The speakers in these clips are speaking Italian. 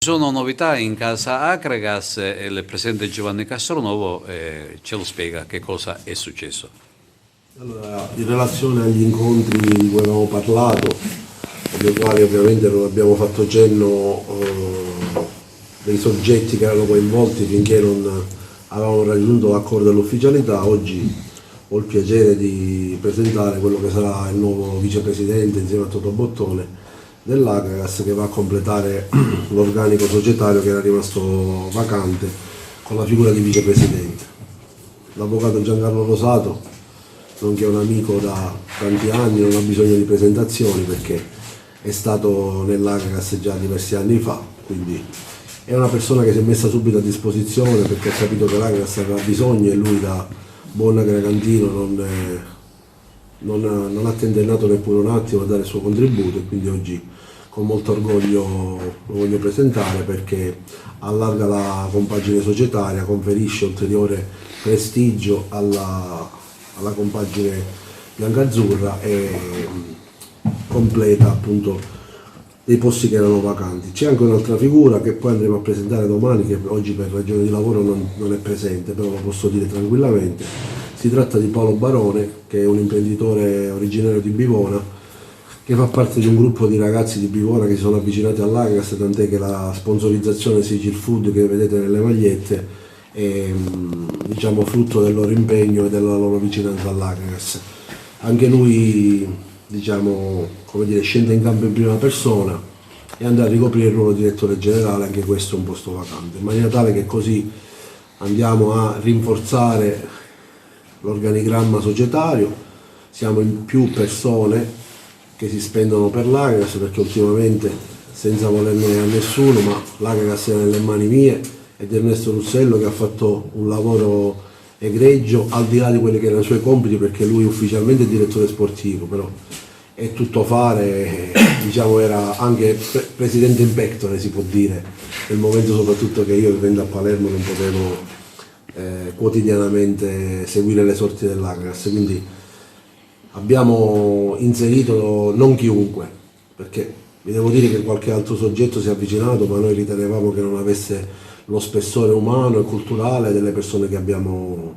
Sono novità in casa Akragas e il presidente Giovanni Castronovo ce lo spiega che cosa è successo. Allora, in relazione agli incontri di cui avevamo parlato, nei quali ovviamente non abbiamo fatto cenno dei soggetti che erano coinvolti finché non avevamo raggiunto l'accordo dell'ufficialità, oggi ho il piacere di presentare quello che sarà il nuovo vicepresidente insieme a Toto Bottone dell'Akragas, che va a completare l'organico societario che era rimasto vacante con la figura di vicepresidente. L'avvocato Giancarlo Rosato, nonché un amico da tanti anni, non ha bisogno di presentazioni perché è stato nell'Akragas già diversi anni fa, quindi è una persona che si è messa subito a disposizione perché ha capito che l'Akragas aveva bisogno e lui da buon agrigentino non ha tentennato neppure un attimo a dare il suo contributo, e quindi oggi con molto orgoglio lo voglio presentare perché allarga la compagine societaria, conferisce ulteriore prestigio alla compagine biancazzurra e completa appunto dei posti che erano vacanti. C'è anche un'altra figura che poi andremo a presentare domani, che oggi per ragioni di lavoro non è presente, però lo posso dire tranquillamente. Si tratta di Paolo Barone, che è un imprenditore originario di Bivona, che fa parte di un gruppo di ragazzi di Bivona che si sono avvicinati all'Akragas, tant'è che la sponsorizzazione Sigil Food che vedete nelle magliette è diciamo frutto del loro impegno e della loro vicinanza all'Akragas. Anche lui diciamo, come dire, scende in campo in prima persona e andrà a ricoprire il ruolo di direttore generale, anche questo è un posto vacante, in maniera tale che così andiamo a rinforzare l'organigramma societario. Siamo in più persone che si spendono per l'Akragas, perché ultimamente, senza volerne a nessuno, ma l'Akragas è nelle mani mie e di Ernesto Russello, che ha fatto un lavoro egregio al di là di quelli che erano i suoi compiti, perché lui ufficialmente è direttore sportivo, però è tutto fare, diciamo era anche presidente in pectore, si può dire, nel momento soprattutto che io, vivendo a Palermo, non potevo quotidianamente seguire le sorti dell'Akragas, quindi abbiamo inserito non chiunque, perché vi devo dire che qualche altro soggetto si è avvicinato, ma noi ritenevamo che non avesse lo spessore umano e culturale delle persone che abbiamo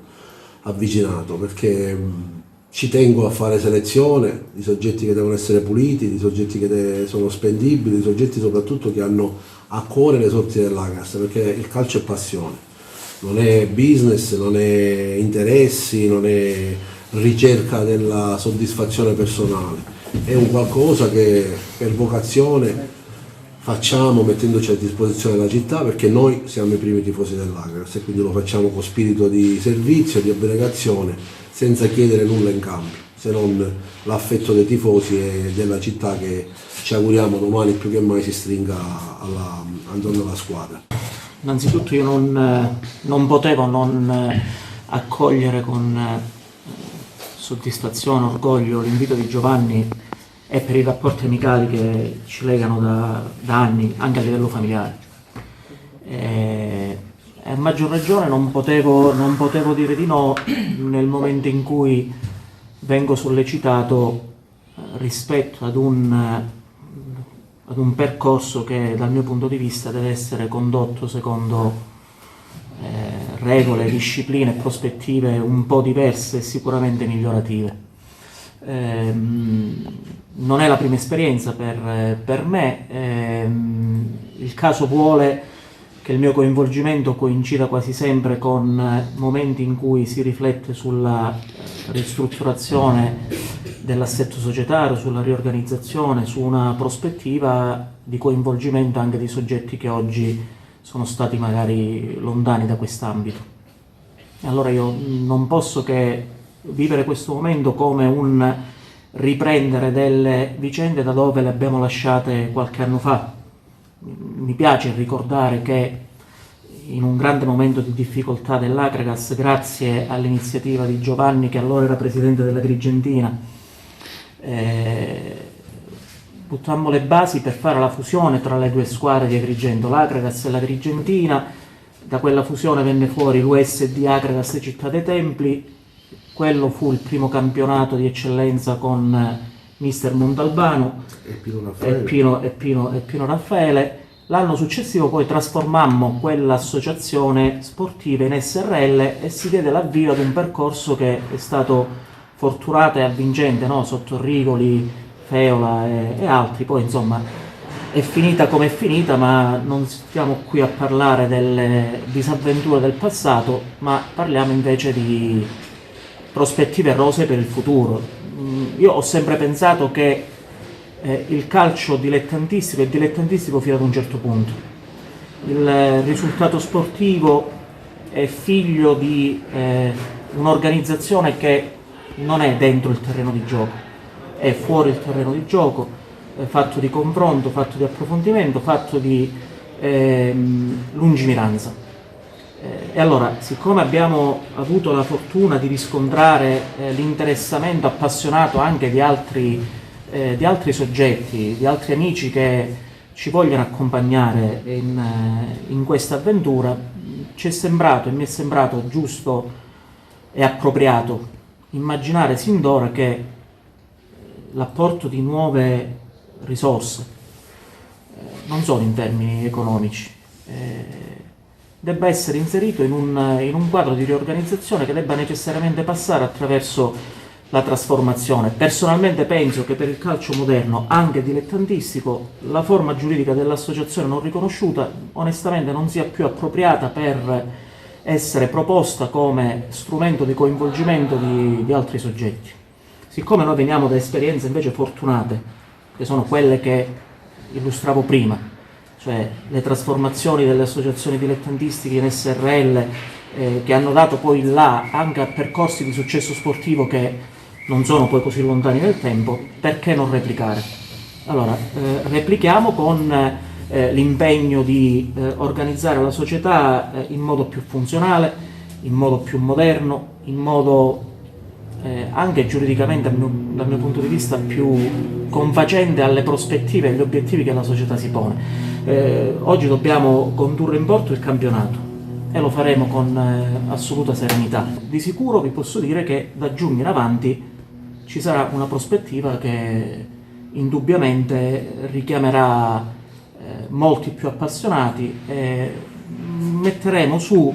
avvicinato, perché ci tengo a fare selezione di soggetti che devono essere puliti, di soggetti che sono spendibili, di soggetti soprattutto che hanno a cuore le sorti dell'Akragas, perché il calcio è passione, non è business, non è interessi, non è ricerca della soddisfazione personale, è un qualcosa che per vocazione facciamo mettendoci a disposizione della città, perché noi siamo i primi tifosi dell'Akragas e quindi lo facciamo con spirito di servizio, di abnegazione, senza chiedere nulla in cambio, se non l'affetto dei tifosi e della città, che ci auguriamo domani più che mai si stringa attorno alla squadra. Innanzitutto io non potevo non accogliere con soddisfazione, orgoglio l'invito di Giovanni, e per i rapporti amicali che ci legano da anni, anche a livello familiare. E a maggior ragione non potevo dire di no nel momento in cui vengo sollecitato rispetto ad un percorso che dal mio punto di vista deve essere condotto secondo regole, discipline e prospettive un po' diverse e sicuramente migliorative. Non è la prima esperienza per me, il caso vuole che il mio coinvolgimento coincida quasi sempre con momenti in cui si riflette sulla ristrutturazione dell'assetto societario, sulla riorganizzazione, su una prospettiva di coinvolgimento anche di soggetti che oggi sono stati magari lontani da quest'ambito. Allora io non posso che vivere questo momento come un riprendere delle vicende da dove le abbiamo lasciate qualche anno fa. Mi piace ricordare che in un grande momento di difficoltà dell'Akragas, grazie all'iniziativa di Giovanni, che allora era presidente dell'Agrigentina, buttammo le basi per fare la fusione tra le due squadre di Agrigento, l'Akragas e l'Agrigentina. Da quella fusione venne fuori l'USD Akragas Città dei Templi. Quello fu il primo campionato di eccellenza con mister Montalbano e Pino Raffaele. L'anno successivo poi trasformammo quell'associazione sportiva in SRL e si diede l'avvio ad un percorso che è stato fortunato e avvincente, no? Sotto Rigoli, Feola e altri. Poi insomma è finita come è finita, ma non stiamo qui a parlare delle disavventure del passato, ma parliamo invece di prospettive rosee per il futuro. Io ho sempre pensato che il calcio dilettantistico è dilettantistico fino ad un certo punto. Il risultato sportivo è figlio di un'organizzazione che non è dentro il terreno di gioco, è fuori il terreno di gioco, fatto di confronto, fatto di approfondimento, fatto di lungimiranza. E allora, siccome abbiamo avuto la fortuna di riscontrare l'interessamento appassionato anche di altri soggetti, di altri amici che ci vogliono accompagnare in questa avventura, ci è sembrato e mi è sembrato giusto e appropriato immaginare sin d'ora che l'apporto di nuove risorse, non solo in termini economici, debba essere inserito in un quadro di riorganizzazione che debba necessariamente passare attraverso la trasformazione. Personalmente penso che per il calcio moderno, anche dilettantistico, la forma giuridica dell'associazione non riconosciuta onestamente non sia più appropriata per essere proposta come strumento di coinvolgimento di altri soggetti. Siccome noi veniamo da esperienze invece fortunate, che sono quelle che illustravo prima, cioè le trasformazioni delle associazioni dilettantistiche in SRL, che hanno dato poi là anche a percorsi di successo sportivo che non sono poi così lontani nel tempo, perché non replicare? Allora, replichiamo con l'impegno di organizzare la società in modo più funzionale, in modo più moderno, in modo anche giuridicamente dal mio punto di vista più confacente alle prospettive e agli obiettivi che la società si pone. Oggi dobbiamo condurre in porto il campionato e lo faremo con assoluta serenità. Di sicuro vi posso dire che da giugno in avanti ci sarà una prospettiva che indubbiamente richiamerà molti più appassionati e metteremo su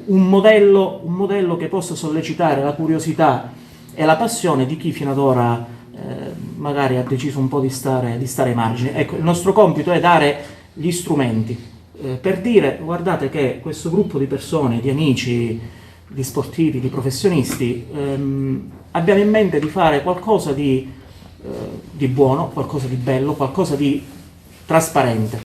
un modello che possa sollecitare la curiosità e la passione di chi fino ad ora magari ha deciso un po' di stare ai margini. Ecco, il nostro compito è dare gli strumenti per dire: guardate che questo gruppo di persone, di amici, di sportivi, di professionisti, abbiamo in mente di fare qualcosa di buono, qualcosa di bello, qualcosa di trasparente.